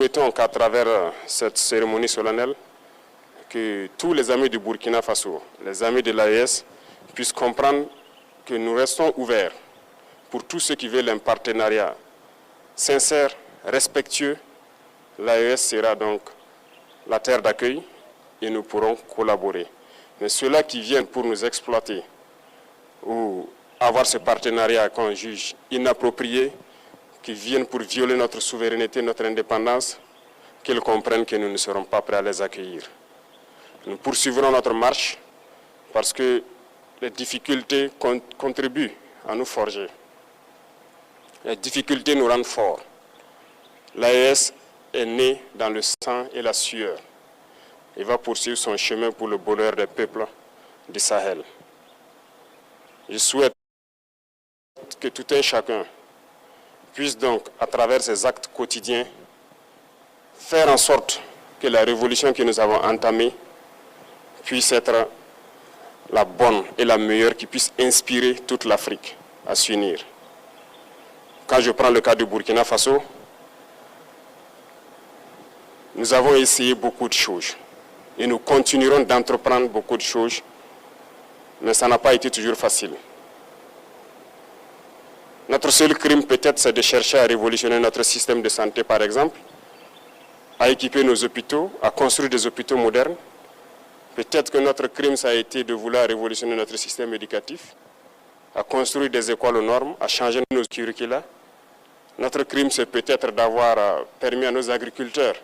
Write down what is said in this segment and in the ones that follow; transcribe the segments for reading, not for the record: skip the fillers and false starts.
Souhaitons qu'à travers cette cérémonie solennelle, que tous les amis du Burkina Faso, les amis de l'AES, puissent comprendre que nous restons ouverts pour tous ceux qui veulent un partenariat sincère, respectueux. L'AES sera donc la terre d'accueil et nous pourrons collaborer. Mais ceux-là qui viennent pour nous exploiter ou avoir ce partenariat qu'on juge inapproprié, qui viennent pour violer notre souveraineté, notre indépendance, qu'ils comprennent que nous ne serons pas prêts à les accueillir. Nous poursuivrons notre marche parce que les difficultés contribuent à nous forger. Les difficultés nous rendent forts. L'AES est née dans le sang et la sueur. Il va poursuivre son chemin pour le bonheur des peuples du Sahel. Je souhaite que tout un chacun puisse donc, à travers ses actes quotidiens, faire en sorte que la révolution que nous avons entamée puisse être la bonne et la meilleure, qui puisse inspirer toute l'Afrique à s'unir. Quand je prends le cas du Burkina Faso, nous avons essayé beaucoup de choses et nous continuerons d'entreprendre beaucoup de choses, mais ça n'a pas été toujours facile. Notre seul crime peut-être, c'est de chercher à révolutionner notre système de santé, par exemple, à équiper nos hôpitaux, à construire des hôpitaux modernes. Peut-être que notre crime, ça a été de vouloir révolutionner notre système éducatif, à construire des écoles aux normes, à changer nos curricula. Notre crime, c'est peut-être d'avoir permis à nos agriculteurs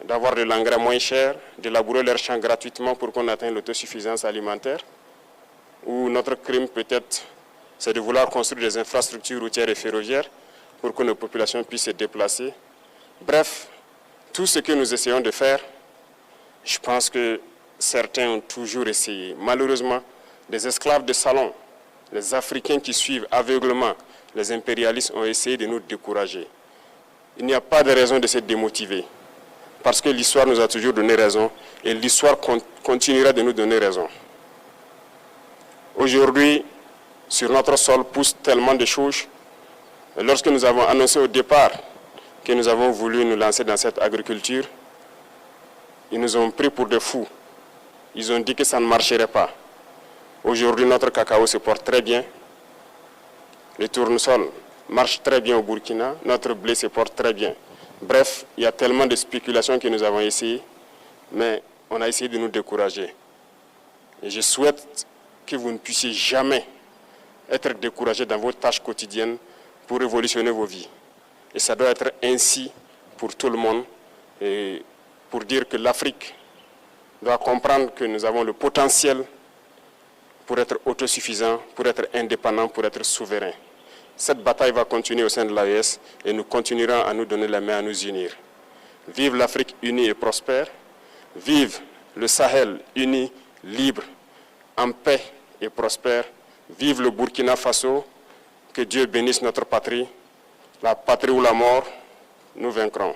d'avoir de l'engrais moins cher, de labourer leurs champs gratuitement pour qu'on atteigne l'autosuffisance alimentaire. Ou notre crime, peut-être, c'est de vouloir construire des infrastructures routières et ferroviaires pour que nos populations puissent se déplacer. Bref, tout ce que nous essayons de faire, je pense que certains ont toujours essayé. Malheureusement, des esclaves de salon, les Africains qui suivent aveuglement les impérialistes ont essayé de nous décourager. Il n'y a pas de raison de se démotiver, parce que l'histoire nous a toujours donné raison et l'histoire continuera de nous donner raison. Aujourd'hui, sur notre sol poussent tellement de choses. Et lorsque nous avons annoncé au départ que nous avons voulu nous lancer dans cette agriculture, ils nous ont pris pour des fous. Ils ont dit que ça ne marcherait pas. Aujourd'hui, notre cacao se porte très bien. Le tournesol marche très bien au Burkina. Notre blé se porte très bien. Bref, il y a tellement de spéculations que nous avons essayé, mais on a essayé de nous décourager. Et je souhaite que vous ne puissiez jamais être découragés dans vos tâches quotidiennes pour révolutionner vos vies. Et ça doit être ainsi pour tout le monde, et pour dire que l'Afrique doit comprendre que nous avons le potentiel pour être autosuffisant, pour être indépendant, pour être souverain. Cette bataille va continuer au sein de l'AES et nous continuerons à nous donner la main, à nous unir. Vive l'Afrique unie et prospère. Vive le Sahel uni, libre, en paix et prospère. Vive le Burkina Faso. Que Dieu bénisse notre patrie. La patrie ou la mort, nous vaincrons.